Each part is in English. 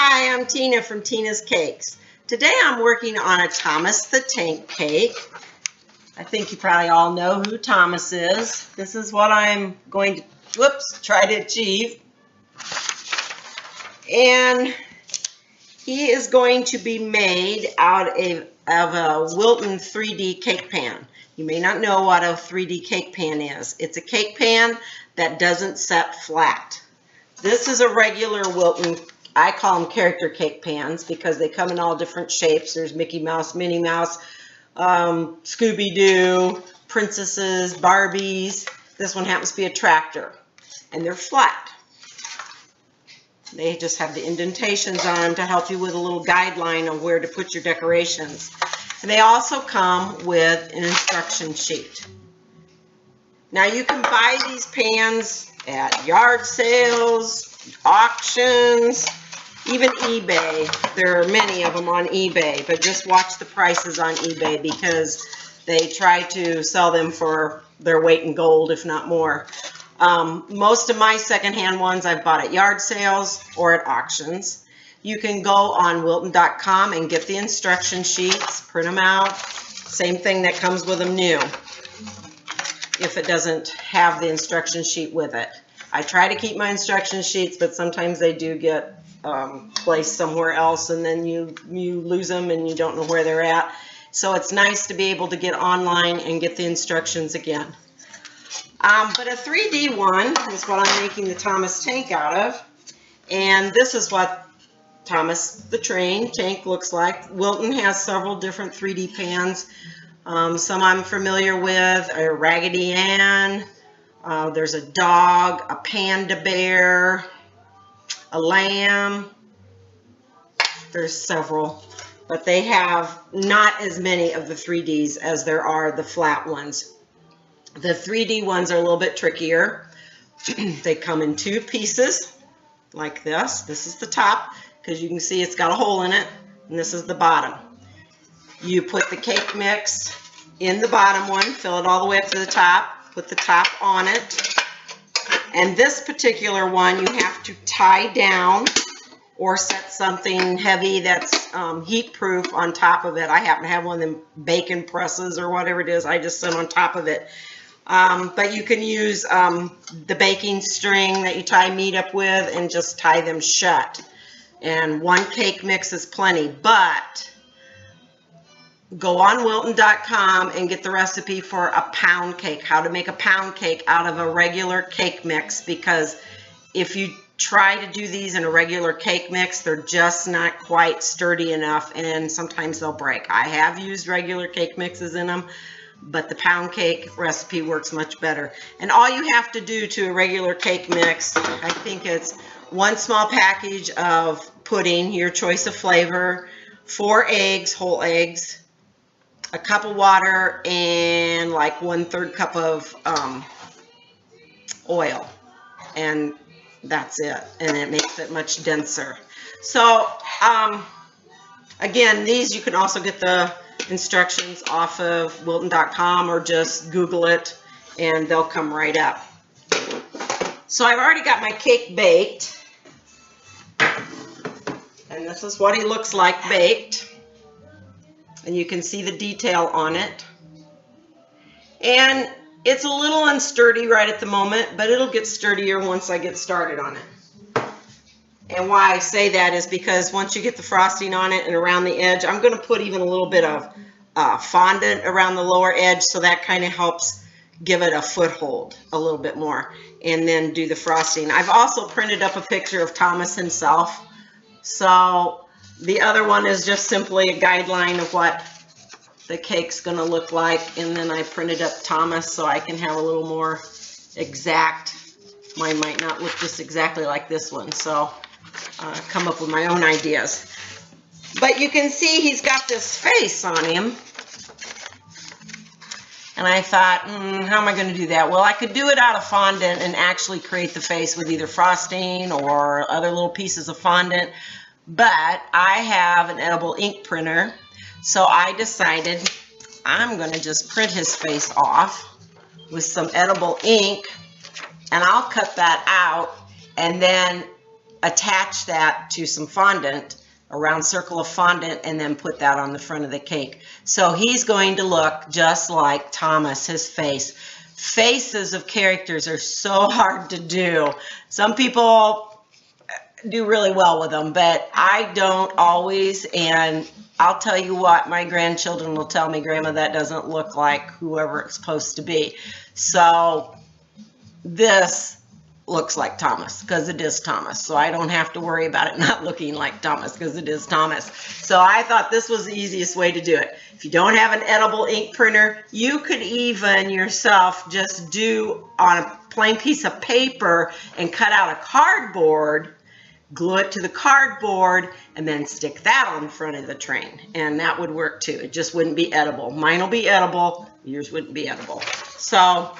Hi, I'm Tina from Tina's Cakes. Today I'm working on a Thomas the Tank cake. I think you probably all know who Thomas is. This is what I'm going to, try to achieve. And he is going to be made out of a Wilton 3D cake pan. You may not know what a 3D cake pan is. It's a cake pan that doesn't set flat. This is a regular Wilton, I call them character cake pans because they come in all different shapes. There's Mickey Mouse, Minnie Mouse, Scooby-Doo, princesses, Barbies. This one happens to be a tractor, and they're flat. They just have the indentations on them to help you with a little guideline of where to put your decorations. And they also come with an instruction sheet. Now you can buy these pans at yard sales, auctions, even eBay. There are many of them on eBay, but just watch the prices on eBay because they try to sell them for their weight in gold, if not more. Most of my secondhand ones I've bought at yard sales or at auctions. You can go on Wilton.com and get the instruction sheets, print them out. Same thing that comes with them new, if it doesn't have the instruction sheet with it. I try to keep my instruction sheets, but sometimes they do get placed somewhere else, and then you lose them and you don't know where they're at. So it's nice to be able to get online and get the instructions again. But a 3D one is what I'm making the Thomas tank out of, and this is what Thomas the tank looks like. Wilton has several different 3D pans. Some I'm familiar with are Raggedy Ann, there's a dog, a panda bear, a lamb. There's several, but they have not as many of the 3Ds as there are the flat ones. The 3D ones are a little bit trickier. They come in two pieces like this. This is the top because you can see it's got a hole in it, and this is the bottom. You put the cake mix in the bottom one, fill it all the way up to the top, put the top on it, and this particular one you have to tie down or set something heavy that's heat proof on top of it. I happen to have one of them bacon presses or whatever it is. I just set on top of it. But you can use the baking string that you tie meat up with and just tie them shut. And one cake mix is plenty, but go on Wilton.com and get the recipe for a pound cake, how to make a pound cake out of a regular cake mix, because if you try to do these in a regular cake mix, they're just not quite sturdy enough, and sometimes they'll break. I have used regular cake mixes in them, but the pound cake recipe works much better. And all you have to do to a regular cake mix, I think it's one small package of pudding, your choice of flavor, 4 eggs, whole eggs, a cup of water, and like 1/3 cup of oil, and that's it, and it makes it much denser. So again, these you can also get the instructions off of Wilton.com or just Google it and they'll come right up. So I've already got my cake baked, and this is what he looks like baked, and you can see the detail on it. And it's a little unsturdy right at the moment, but it'll get sturdier once I get started on it. And why I say that is because once you get the frosting on it and around the edge, I'm going to put even a little bit of fondant around the lower edge, so that kind of helps give it a foothold a little bit more, and then do the frosting. I've also printed up a picture of Thomas himself. So the other one is just simply a guideline of what the cake's going to look like, and then I printed up Thomas so I can have a little more exact. Mine might not look just exactly like this one, so come up with my own ideas. But you can see he's got this face on him, and I thought, how am I going to do that? Well, I could do it out of fondant and actually create the face with either frosting or other little pieces of fondant, but I have an edible ink printer, so I decided I'm going to just print his face off with some edible ink, and I'll cut that out, and then attach that to some fondant, a round circle of fondant, and then put that on the front of the cake. So he's going to look just like Thomas, his face. Faces of characters are so hard to do. Some people do really well with them, but I don't always, and I'll tell you what, my grandchildren will tell me, Grandma, that doesn't look like whoever it's supposed to be. So this looks like Thomas because it is Thomas, so I don't have to worry about it not looking like Thomas because it is Thomas. So I thought this was the easiest way to do it. If you don't have an edible ink printer, you could even yourself just do on a plain piece of paper and cut out a cardboard, glue it to the cardboard, and then stick that on the front of the train, and that would work too. It just wouldn't be edible. Mine will be edible, yours wouldn't be edible. So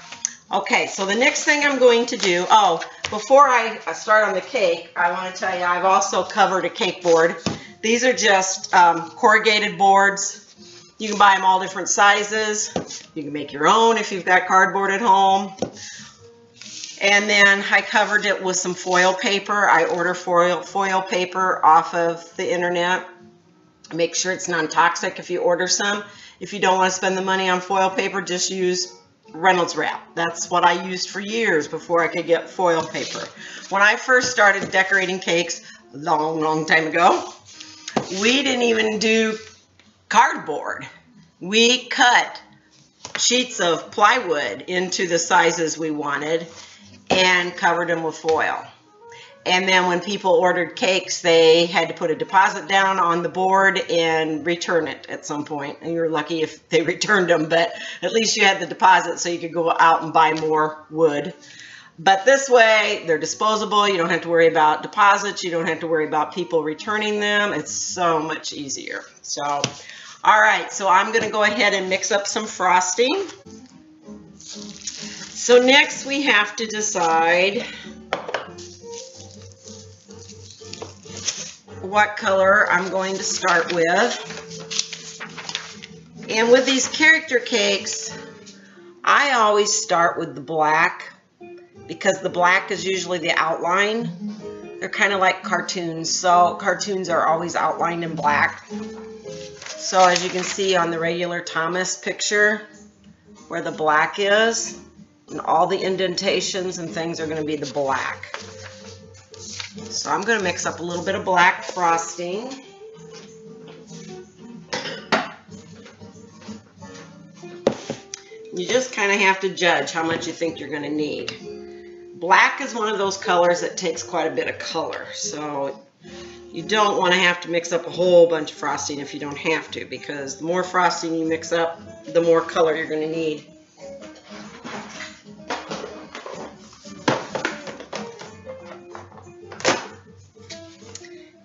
okay, so the next thing I'm going to do, before I start on the cake, I want to tell you I've also covered a cake board. These are just corrugated boards. You can buy them all different sizes. You can make your own if you've got cardboard at home. And then I covered it with some foil paper. I order foil paper off of the internet. Make sure it's non-toxic if you order some. If you don't want to spend the money on foil paper, just use Reynolds wrap. That's what I used for years before I could get foil paper. When I first started decorating cakes a long time ago, we didn't even do cardboard. We cut sheets of plywood into the sizes we wanted and covered them with foil. And then when people ordered cakes, they had to put a deposit down on the board and return it at some point. And you're lucky if they returned them, but at least you had the deposit so you could go out and buy more wood. But this way, they're disposable. You don't have to worry about deposits. You don't have to worry about people returning them. It's so much easier. So, all right, so I'm going to go ahead and mix up some frosting. So next we have to decide what color I'm going to start with. And with these character cakes, I always start with the black because the black is usually the outline. They're kind of like cartoons, so cartoons are always outlined in black. So as you can see on the regular Thomas picture, where the black is, and all the indentations and things are going to be the black. So I'm going to mix up a little bit of black frosting. You just kind of have to judge how much you think you're going to need. Black is one of those colors that takes quite a bit of color, so you don't want to have to mix up a whole bunch of frosting if you don't have to, because the more frosting you mix up, the more color you're going to need.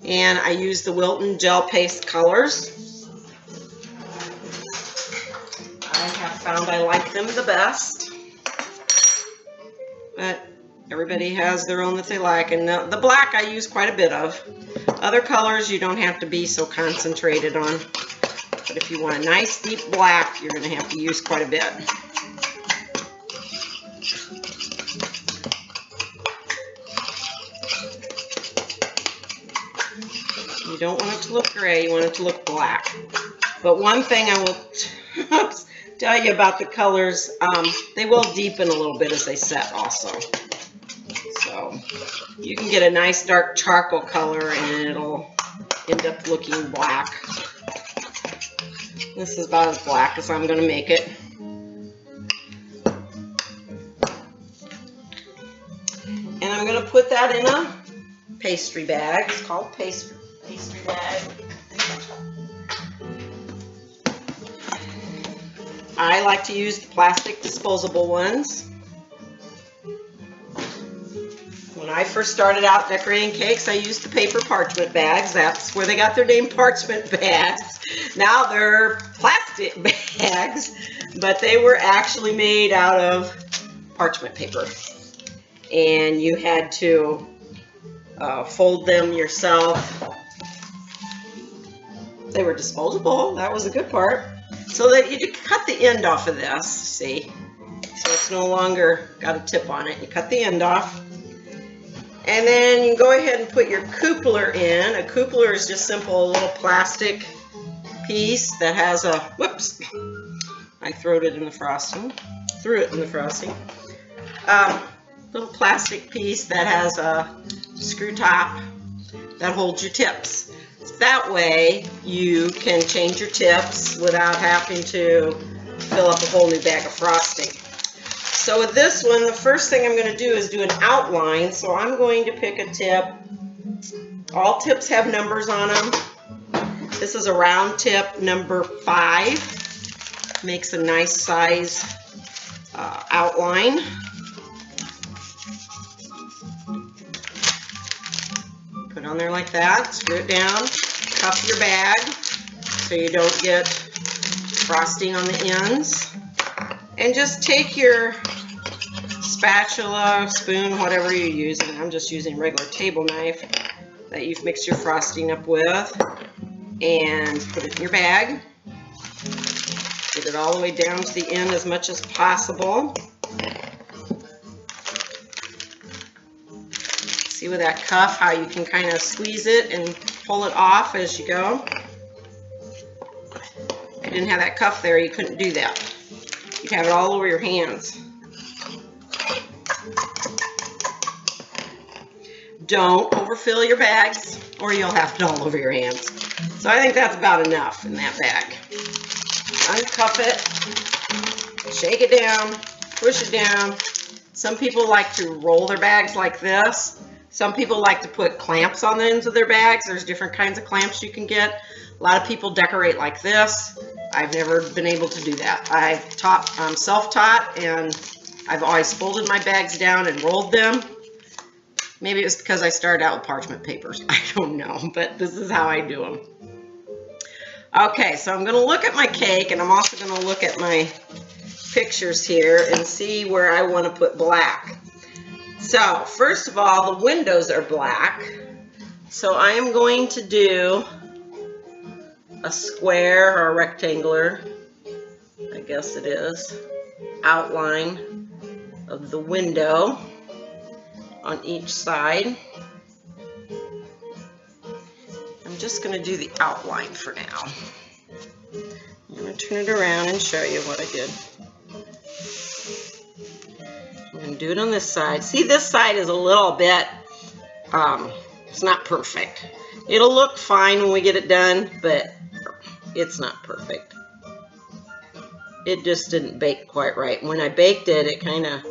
And I use the Wilton gel paste colors. I have found I like them the best, but everybody has their own that they like. And the black I use quite a bit of. Other colors you don't have to be so concentrated on, but if you want a nice deep black, you're going to have to use quite a bit. You don't want it to look gray, you want it to look black. But one thing I will tell you about the colors, they will deepen a little bit as they set also. So you can get a nice dark charcoal color and it'll end up looking black. This is about as black as I'm going to make it. And I'm going to put that in a pastry bag. It's called pastry bag. I like to use the plastic disposable ones. When I first started out decorating cakes, I used the paper parchment bags. That's where they got their name, parchment bags. Now they're plastic bags, but they were actually made out of parchment paper. And you had to fold them yourself. They were disposable. That was the good part. So that you cut the end off of this, see? So it's no longer got a tip on it. You cut the end off. And then you can go ahead and put your coupler in. A coupler is just simple, a little plastic piece that has a, whoops, I threw it in the frosting. Little plastic piece that has a screw top that holds your tips. That way you can change your tips without having to fill up a whole new bag of frosting. So with this one, the first thing I'm going to do is do an outline. So I'm going to pick a tip. All tips have numbers on them. This is a round tip, number 5. Makes a nice size outline. Put it on there like that, screw it down, cuff your bag so you don't get frosting on the ends. And just take your spatula, spoon, whatever you're using. I'm just using a regular table knife that you've mixed your frosting up with, and put it in your bag. Get it all the way down to the end as much as possible. See with that cuff how you can kind of squeeze it and pull it off as you go. If you didn't have that cuff there, you couldn't do that. You'd have it all over your hands. Don't overfill your bags or you'll have it all over your hands. So I think that's about enough in that bag. Uncuff it, shake it down, push it down. Some people like to roll their bags like this. Some people like to put clamps on the ends of their bags. There's different kinds of clamps you can get. A lot of people decorate like this. I've never been able to do that. I'm self-taught, and I've always folded my bags down and rolled them. Maybe it was because I started out with parchment papers. I don't know, but this is how I do them. Okay, so I'm going to look at my cake, and I'm also going to look at my pictures here and see where I want to put black. So, first of all, the windows are black. So I am going to do a square or a rectangular, I guess it is, outline of the window on each side. I'm just going to do the outline for now. I'm going to turn it around and show you what I did. I'm going to do it on this side. See, this side is a little bit, it's not perfect. It'll look fine when we get it done, but it's not perfect. It just didn't bake quite right. When I baked it, it kind of,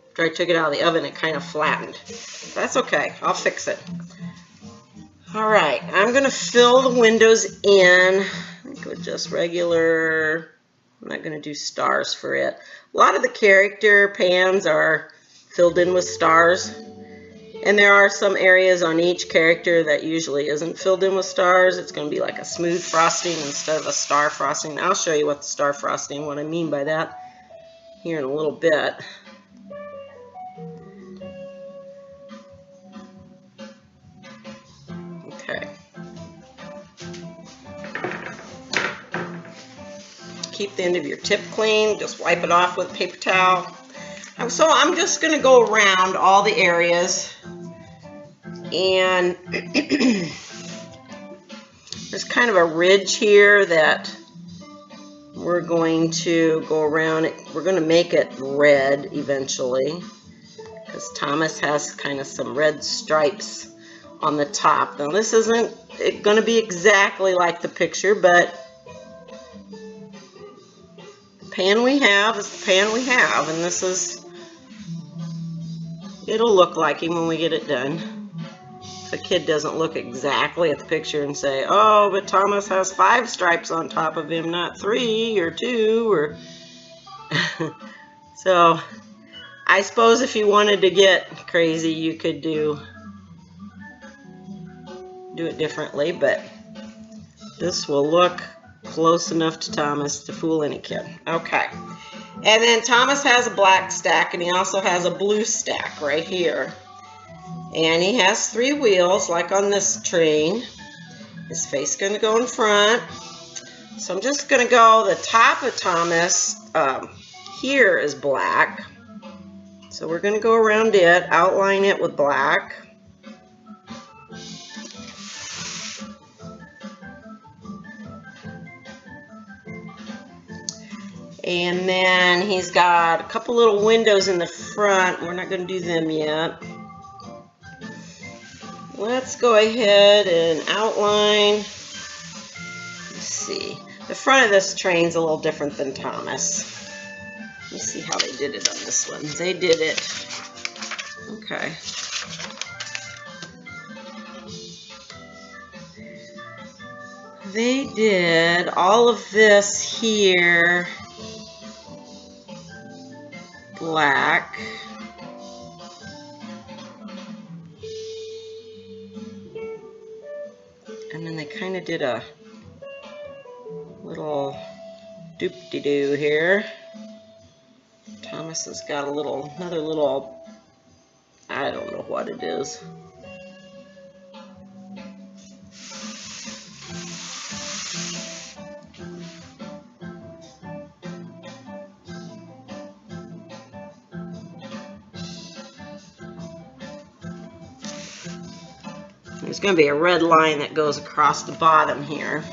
after I took it out of the oven, it kind of flattened. That's okay. I'll fix it. All right, I'm going to fill the windows in. I think with just regular, I'm not going to do stars for it. A lot of the character pans are filled in with stars. And there are some areas on each character that usually isn't filled in with stars. It's going to be like a smooth frosting instead of a star frosting. I'll show you what the star frosting, what I mean by that here in a little bit. Okay. Keep the end of your tip clean. Just wipe it off with a paper towel. So I'm just going to go around all the areas, and there's kind of a ridge here that we're going to go around it. We're going to make it red eventually because Thomas has kind of some red stripes on the top. Now this isn't going to be exactly like the picture, but the pan we have is the pan we have, and this is, it'll look like him when we get it done. The kid doesn't look exactly at the picture and say, oh, but Thomas has 5 stripes on top of him, not 3 or 2 or so I suppose if you wanted to get crazy you could do it differently, but this will look close enough to Thomas to fool any kid. Okay, and then Thomas has a black stack, and he also has a blue stack right here. And he has 3 wheels, like on this train. His face is going to go in front. So I'm just going to go, the top of Thomas here is black. So we're going to go around it, outline it with black. And then he's got a couple little windows in the front. We're not going to do them yet. Let's go ahead and outline. Let's see. The front of this train's a little different than Thomas. Let me see how they did it on this one. They did it. Okay. They did all of this here black. And then they kind of did a little doop-de-doo here. Thomas has got another little, I don't know what it is. There's going to be a red line that goes across the bottom here.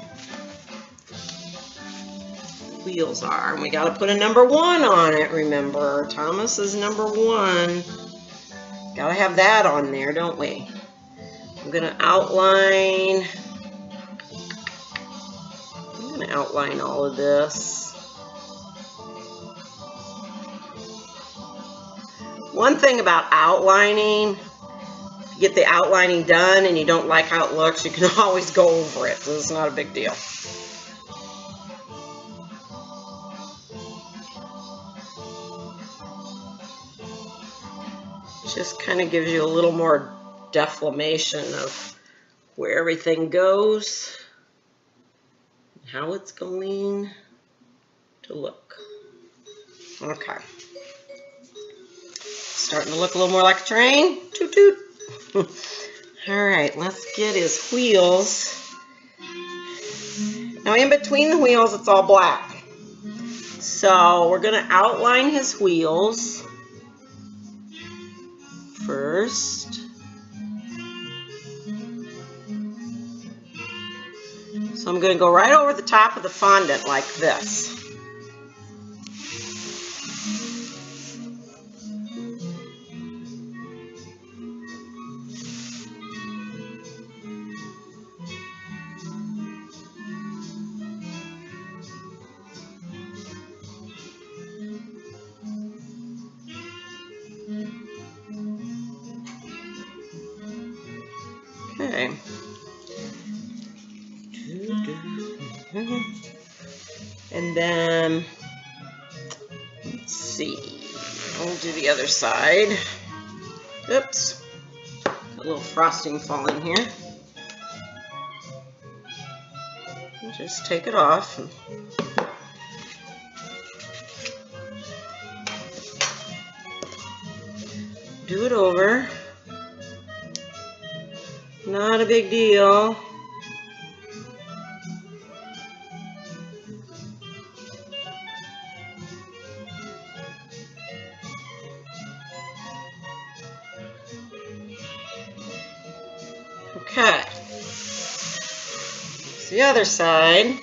Wheels are, and we got to put a number 1 on it, remember. Thomas is number 1. Got to have that on there, don't we? I'm going to outline all of this. One thing about outlining, if you get the outlining done and you don't like how it looks, you can always go over it, so it's not a big deal. Just kind of gives you a little more definition of where everything goes, how it's going to look. Okay. Starting to look a little more like a train. Toot toot. All right, let's get his wheels. Now in between the wheels, it's all black. So we're going to outline his wheels first. So I'm going to go right over the top of the fondant like this. Okay. And then, let's see, we'll do the other side. Oops, got a little frosting falling here. Just take it off. Do it over. Not a big deal. Okay. It's the other side.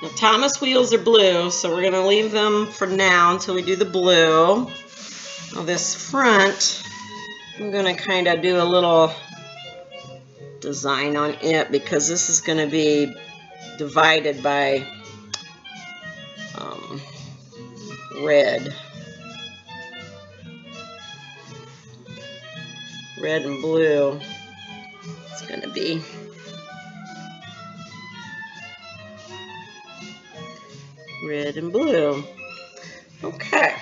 Now Thomas wheels are blue, so we're going to leave them for now until we do the blue. Now this front, I'm going to kind of do a little design on it because this is going to be divided by red. Red and blue. It's going to be red and blue. Okay.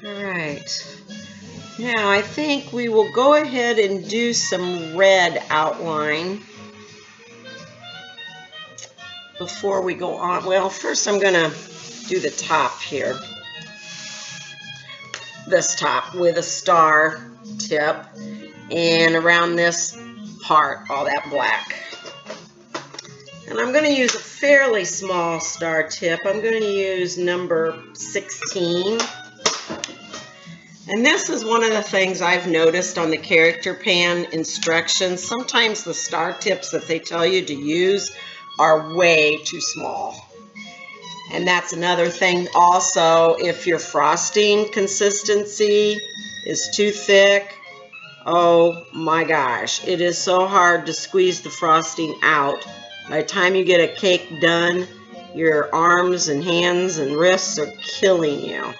Alright, now I think we will go ahead and do some red outline before we go on. Well, first I'm going to do the top here. This top with a star tip, and around this part, all that black. And I'm going to use a fairly small star tip. I'm going to use number 16. And this is one of the things I've noticed on the character pan instructions. Sometimes the star tips that they tell you to use are way too small. And that's another thing also, if your frosting consistency is too thick, oh my gosh, it is so hard to squeeze the frosting out. By the time you get a cake done, your arms and hands and wrists are killing you.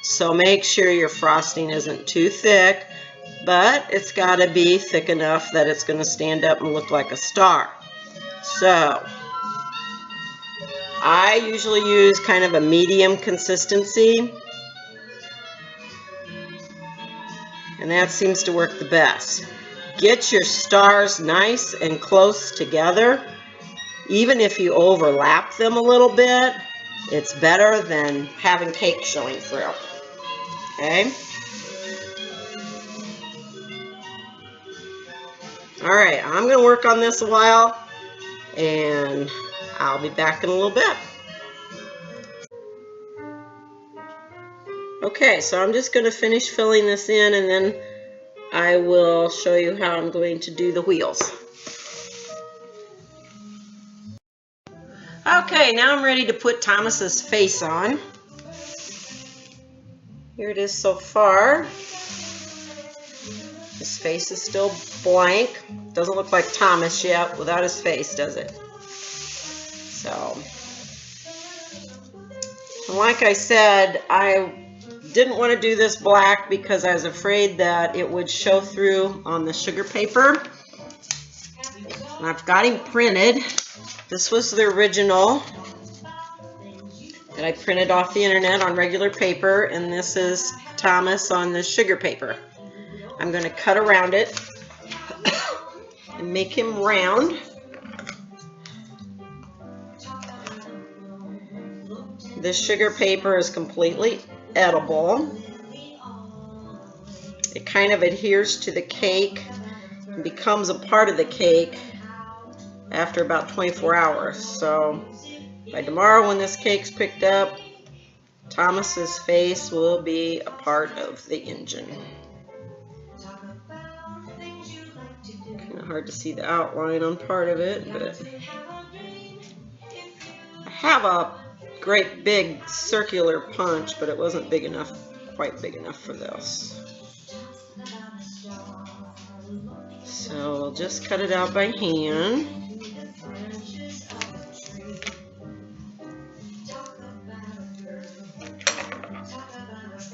So make sure your frosting isn't too thick, but it's got to be thick enough that it's going to stand up and look like a star. So I usually use kind of a medium consistency, and that seems to work the best. Get your stars nice and close together. Even if you overlap them a little bit, it's better than having cake showing through. Okay? Alright, I'm going to work on this a while, and I'll be back in a little bit. Okay, so I'm just going to finish filling this in, and then I will show you how I'm going to do the wheels. Okay, now I'm ready to put Thomas's face on. Here it is so far. His face is still blank. Doesn't look like Thomas yet without his face, does it? So, and like I said, I didn't want to do this black because I was afraid that it would show through on the sugar paper. And I've got him printed. This was the original that I printed off the internet on regular paper, and this is Thomas on the sugar paper. I'm going to cut around it and make him round. This sugar paper is completely edible. It kind of adheres to the cake and becomes a part of the cake after about 24 hours. So by tomorrow when this cake's picked up, Thomas's face will be a part of the engine. Kind of hard to see the outline on part of it, but I have a great big circular punch, but it wasn't big enough, quite big enough for this. So we'll just cut it out by hand.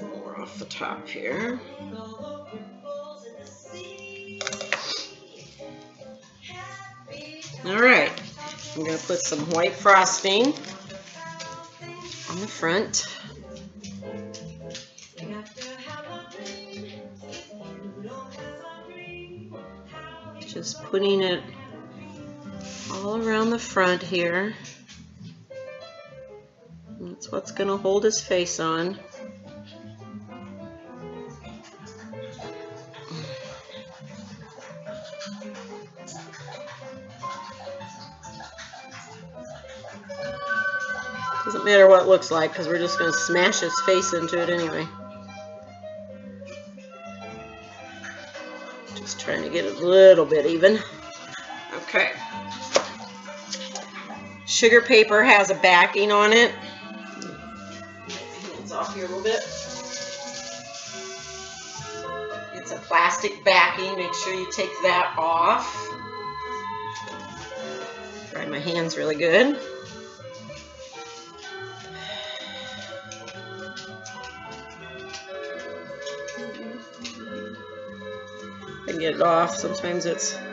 More off the top here. Alright, I'm going to put some white frosting on the front. Just putting it all around the front here. That's what's going to hold his face on. Doesn't matter what it looks like because we're just going to smash his face into it anyway. Just trying to get it a little bit even. Okay. Sugar paper has a backing on it. Hands off here a little bit. It's a plastic backing. Make sure you take that off. Dry my hands really good. Get it off. Sometimes it's kind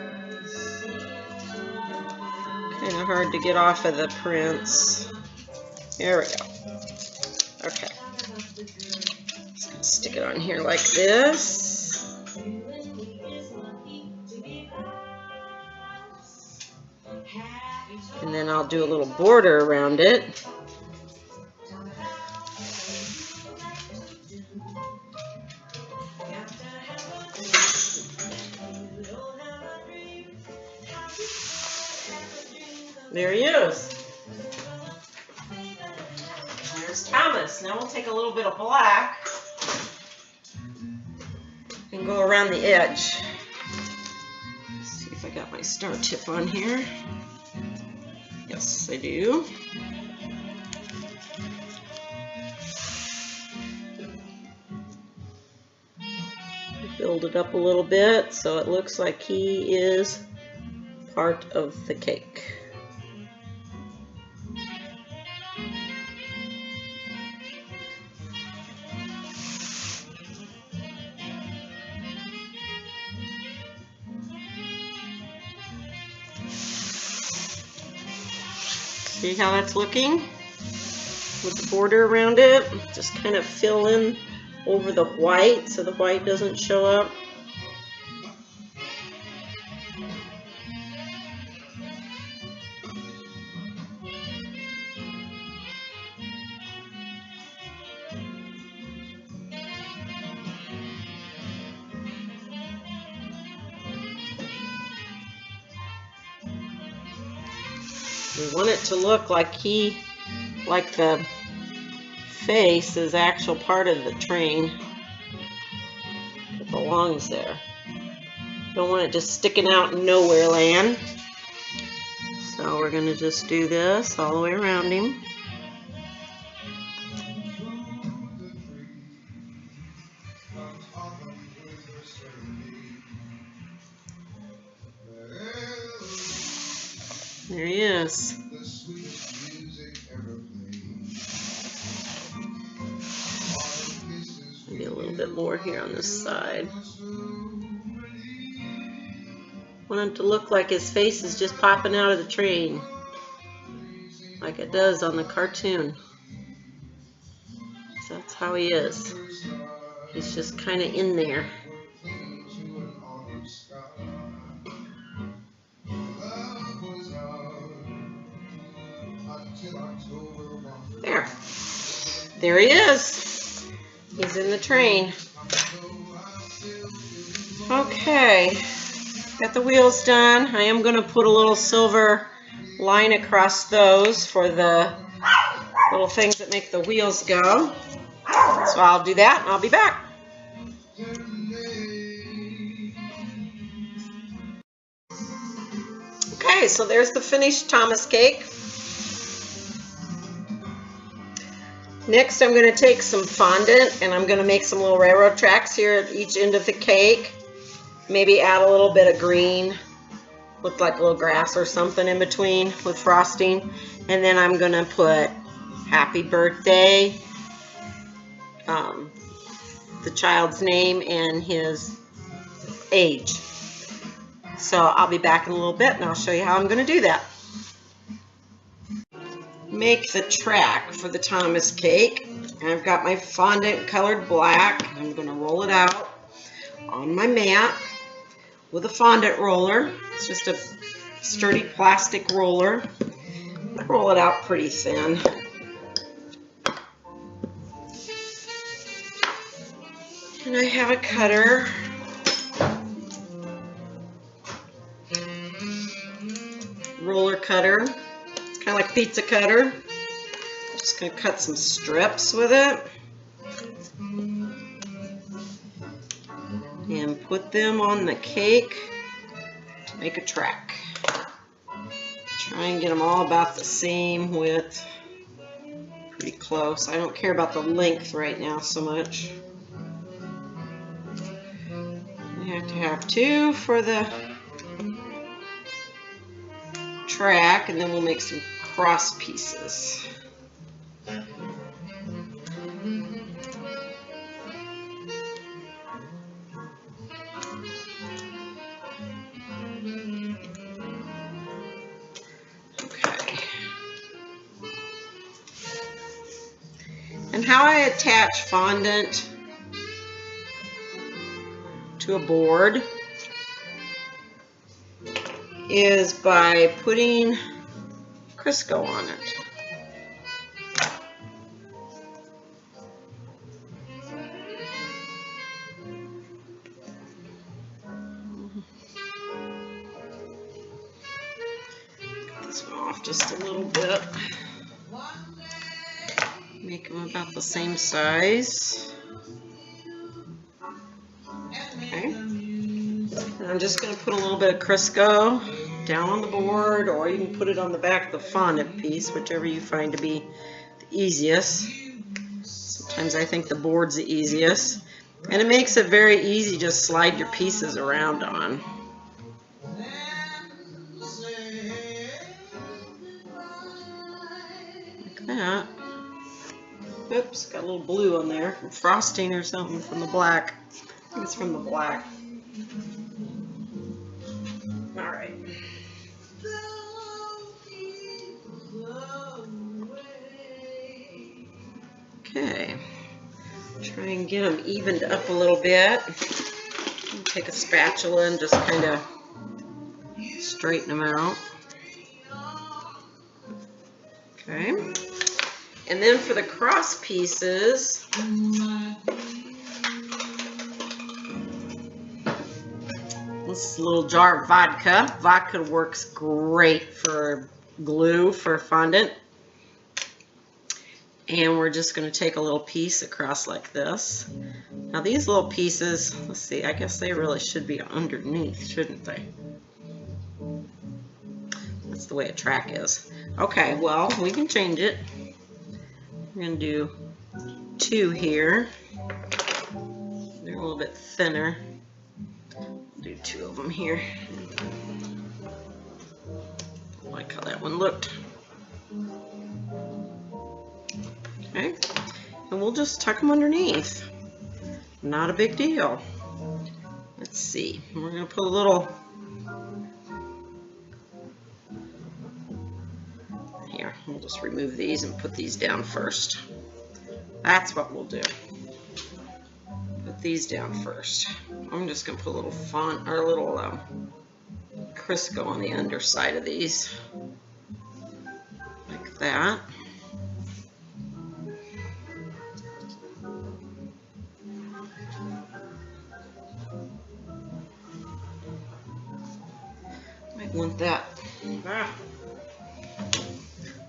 of hard to get off of the prints. There we go. Okay. Just gonna stick it on here like this. And then I'll do a little border around it. There he is. There's Thomas. Now we'll take a little bit of black and go around the edge. Let's see if I got my star tip on here. Yes, I do. Build it up a little bit so it looks like he is part of the cake. See how that's looking with the border around it? Just kind of fill in over the white so the white doesn't show up. We want it to look like the face is actual part of the train. It belongs there. Don't want it just sticking out in nowhere land. So we're going to just do this all the way around him. There he is. Maybe a little bit more here on this side. Want him to look like his face is just popping out of the train, like it does on the cartoon. So that's how he is. He's just kind of in there. There he is. He's in the train. Okay, got the wheels done. I am going to put a little silver line across those for the little things that make the wheels go. So I'll do that and I'll be back. Okay, so there's the finished Thomas cake. Next, I'm going to take some fondant and I'm going to make some little railroad tracks here at each end of the cake. Maybe add a little bit of green, look like a little grass or something in between with frosting. And then I'm going to put happy birthday, the child's name, and his age. So I'll be back in a little bit and I'll show you how I'm going to do that. Make the track for the Thomas cake. I've got my fondant colored black. I'm going to roll it out on my mat with a fondant roller. It's just a sturdy plastic roller. Roll it out pretty thin. And I have a cutter. Roller cutter. Kind of like a pizza cutter. I'm just going to cut some strips with it and put them on the cake to make a track. Try and get them all about the same width, pretty close. I don't care about the length right now so much. I have to have two for the track, and then we'll make some cross pieces. Okay. And how I attach fondant to a board is by putting Crisco on it. Cut this one off just a little bit. Make them about the same size. Okay. I'm just going to put a little bit of Crisco down on the board, or you can put it on the back of the fondant piece, whichever you find to be the easiest. Sometimes I think the board's the easiest. And it makes it very easy to slide your pieces around on. Like that. Oops, got a little blue on there from frosting or something from the black. I think it's from the black. Alright. Okay. Try and get them evened up a little bit. Take a spatula and just kind of straighten them out. Okay. And then for the cross pieces, this little jar of vodka. Vodka works great for glue for fondant. And we're just going to take a little piece across like this. Now these little pieces, let's see, I guess they really should be underneath, shouldn't they? That's the way a track is. Okay, well, we can change it. We're going to do 2 here. They're a little bit thinner. Do 2 of them here. I like how that one looked. Okay, and we'll just tuck them underneath. Not a big deal. Let's see. We're going to put a little here. We'll just remove these and put these down first. That's what we'll do. Put these down first. I'm just going to put a little font or a little Crisco on the underside of these, like that. Might want that.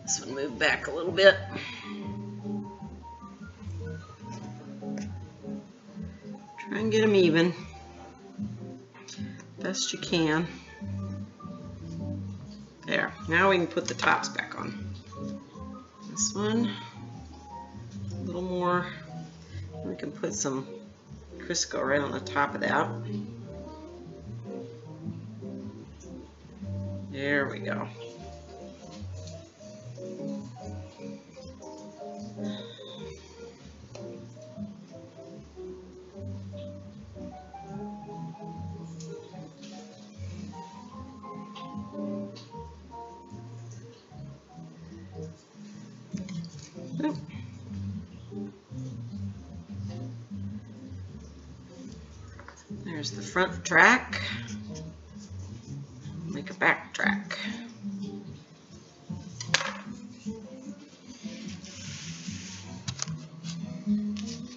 This one move back a little bit. Try and get them even, best you can. There, now we can put the tops back on. This one, a little more. We can put some Crisco right on the top of that. There we go. There's the front track. Make a back track.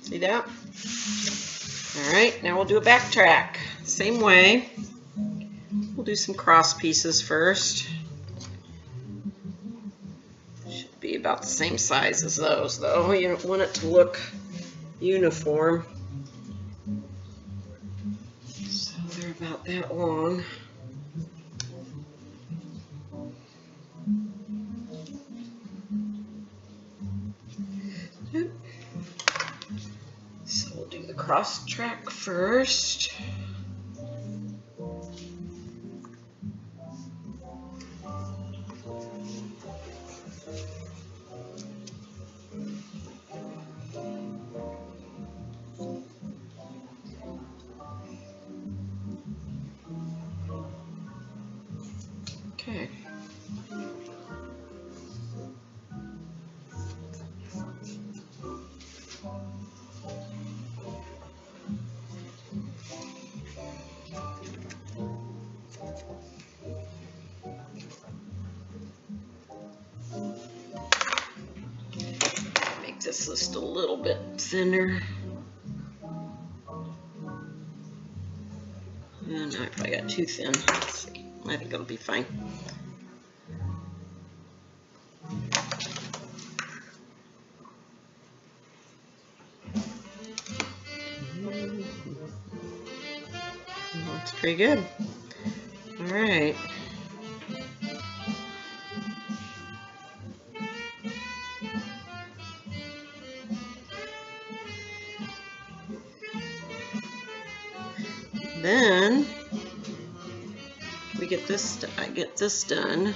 See that? Alright, now we'll do a back track. Same way. We'll do some cross pieces first. Should be about the same size as those though. You don't want it to look uniform. So they're about that long. So we'll do the cross track first. Okay. Make this just a little bit thinner. And I probably got too thin. Let's see. I think it'll be fine. Looks pretty good. All right. Then we get this. I get this done.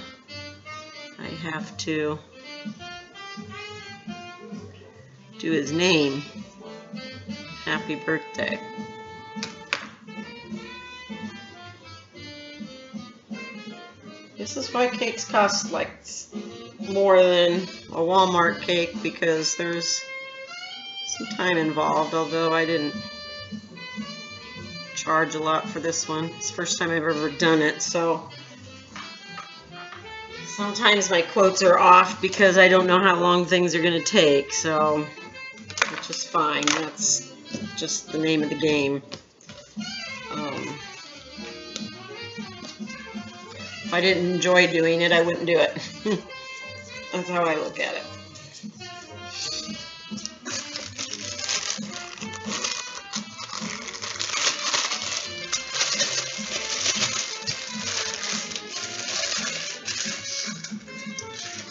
I have to do his name. Happy birthday. This is why cakes cost like more than a Walmart cake, because there's some time involved, although I didn't charge a lot for this one. It's the first time I've ever done it, so sometimes my quotes are off because I don't know how long things are going to take, so which is fine. That's just the name of the game. If I didn't enjoy doing it, I wouldn't do it. That's how I look at it.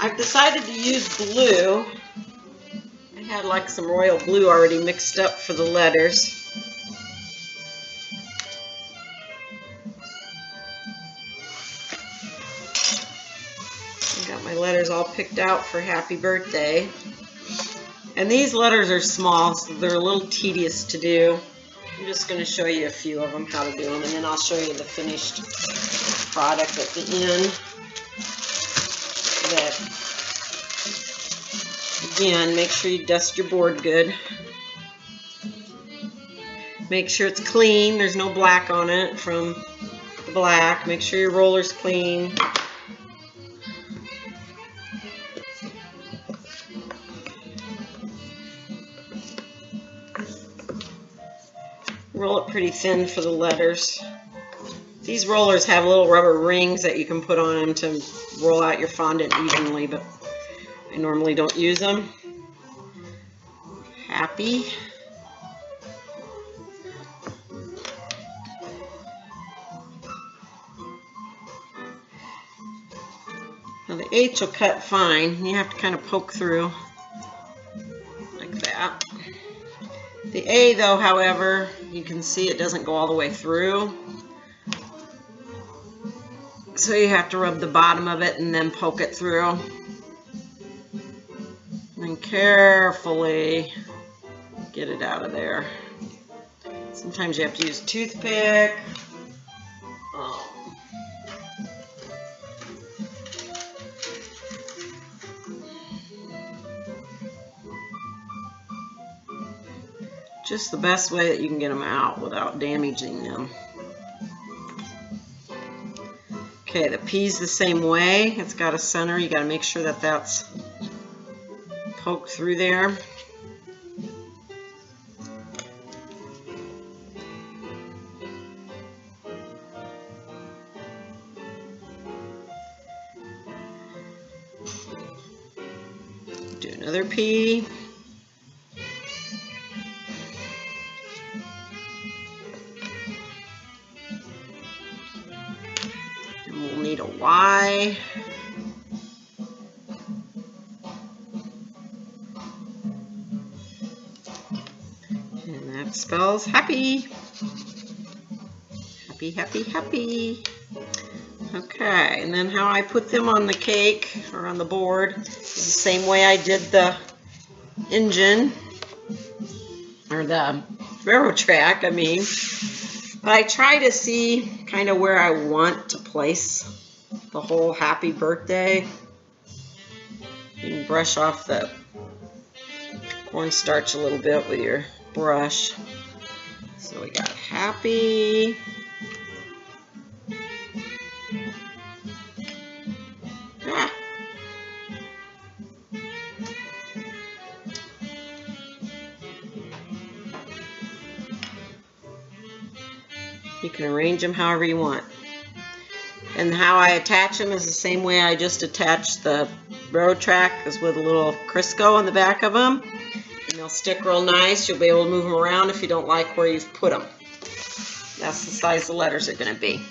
I've decided to use blue. I had like some royal blue already mixed up for the letters. I got my letters all picked out for happy birthday. And these letters are small, so they're a little tedious to do. I'm just going to show you a few of them, how to do them, and then I'll show you the finished product at the end. That, again, make sure you dust your board good. Make sure it's clean. There's no black on it from the black. Make sure your roller's clean. Roll it pretty thin for the letters. These rollers have little rubber rings that you can put on them to roll out your fondant evenly, but I normally don't use them. Happy. Now the H will cut fine. You have to kind of poke through like that. The A, though, however, you can see it doesn't go all the way through. So you have to rub the bottom of it and then poke it through. And then carefully get it out of there. Sometimes you have to use a toothpick. Just the best way that you can get them out without damaging them. Okay, the P's the same way. It's got a center. You got to make sure that that's poked through there. Do another P. Need a Y. And that spells happy. Happy, happy, happy. Okay, and then how I put them on the cake or on the board is the same way I did the engine or the railroad track, I mean. But I try to see kind of where I want to place the whole happy birthday. You can brush off the cornstarch a little bit with your brush. So we got happy. Ah. You can arrange them however you want. And how I attach them is the same way I just attached the railroad track, is with a little Crisco on the back of them. And they'll stick real nice. You'll be able to move them around if you don't like where you've put them. That's the size the letters are going to be.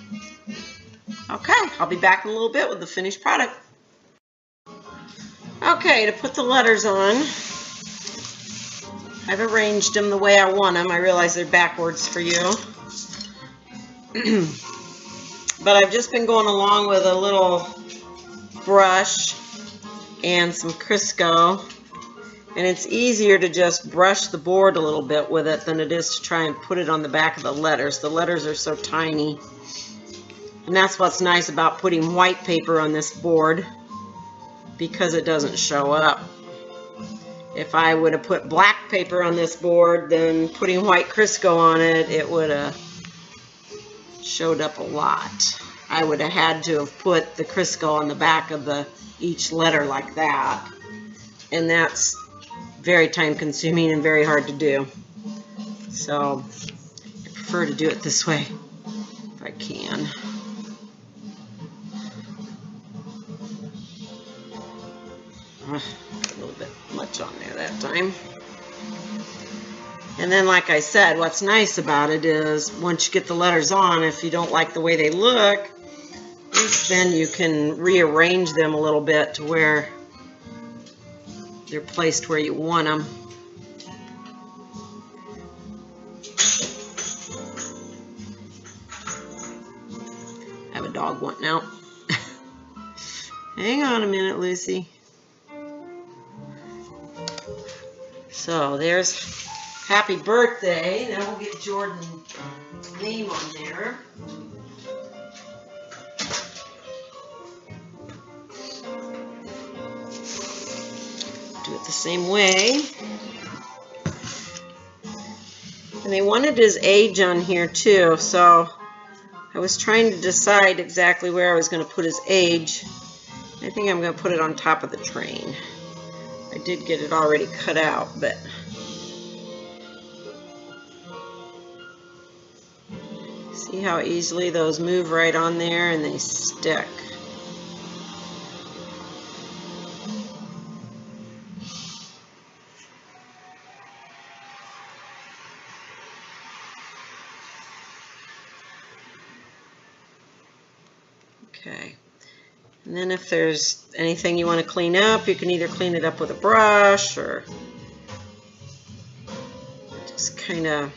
Okay, I'll be back in a little bit with the finished product. Okay, to put the letters on, I've arranged them the way I want them. I realize they're backwards for you. But I've just been going along with a little brush and some Crisco. And it's easier to just brush the board a little bit with it than it is to try and put it on the back of the letters. The letters are so tiny. And that's what's nice about putting white paper on this board, because it doesn't show up. If I would have put black paper on this board, then putting white Crisco on it, it would have showed up a lot. I would have had to have put the Crisco on the back of each letter like that. And that's very time consuming and very hard to do. So I prefer to do it this way if I can. A little bit much on there that time. And then, like I said, what's nice about it is once you get the letters on, if you don't like the way they look, then you can rearrange them a little bit to where they're placed where you want them. I have a dog wanting out. Hang on a minute, Lucy. So there's happy birthday. Now we'll get Jordan's name on there. Do it the same way. And they wanted his age on here too, so I was trying to decide exactly where I was going to put his age. I think I'm going to put it on top of the train. I did get it already cut out, but see how easily those move right on there and they stick. Okay. And then if there's anything you want to clean up, you can either clean it up with a brush or just kind of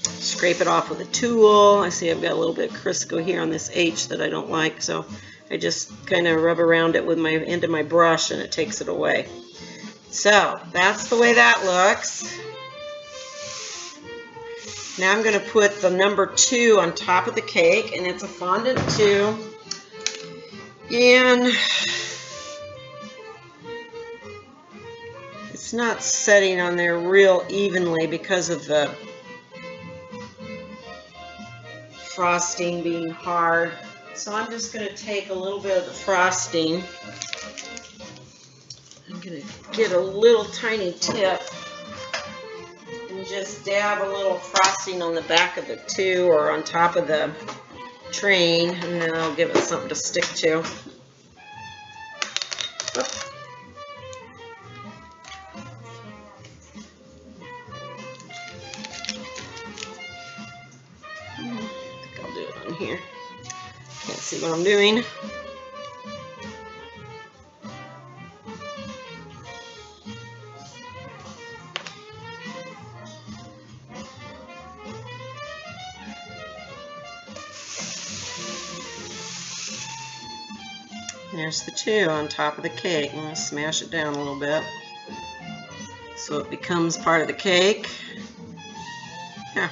scrape it off with a tool. I see I've got a little bit of Crisco here on this H that I don't like, so I just kind of rub around it with my end of my brush and it takes it away. So that's the way that looks. Now I'm going to put the number 2 on top of the cake, and it's a fondant 2. And it's not setting on there real evenly because of the frosting being hard. So I'm just going to take a little bit of the frosting. I'm going to get a little tiny tip and just dab a little frosting on the back of the 2 or on top of the train, and then I'll give it something to stick to. Oop. I think I'll do it on here. Can't see what I'm doing. There's the 2 on top of the cake. I'm going to smash it down a little bit so it becomes part of the cake. Yeah.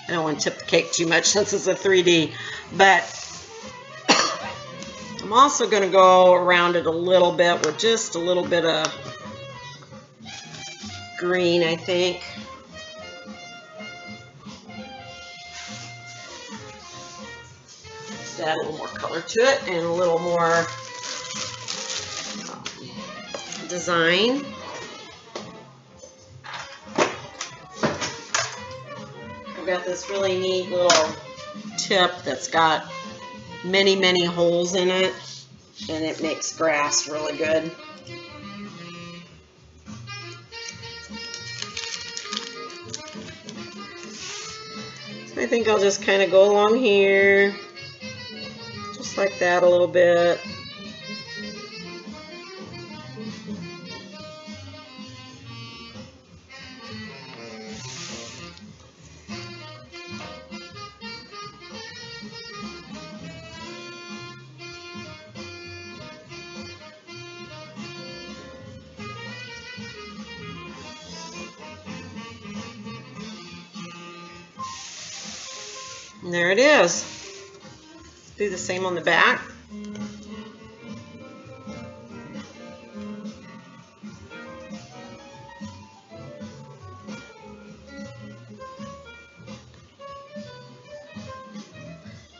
I don't want to tip the cake too much since it's a 3D, but I'm also going to go around it a little bit with just a little bit of green, I think. Add a little more color to it and a little more design. I've got this really neat little tip that's got many, many holes in it, and it makes grass really good. I think I'll just kind of go along here, just like that a little bit. And there it is. Do the same on the back.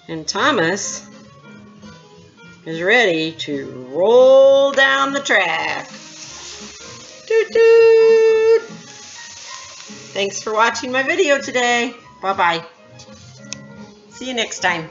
And Thomas is ready to roll down the track. Toot toot! Thanks for watching my video today. Bye-bye. See you next time.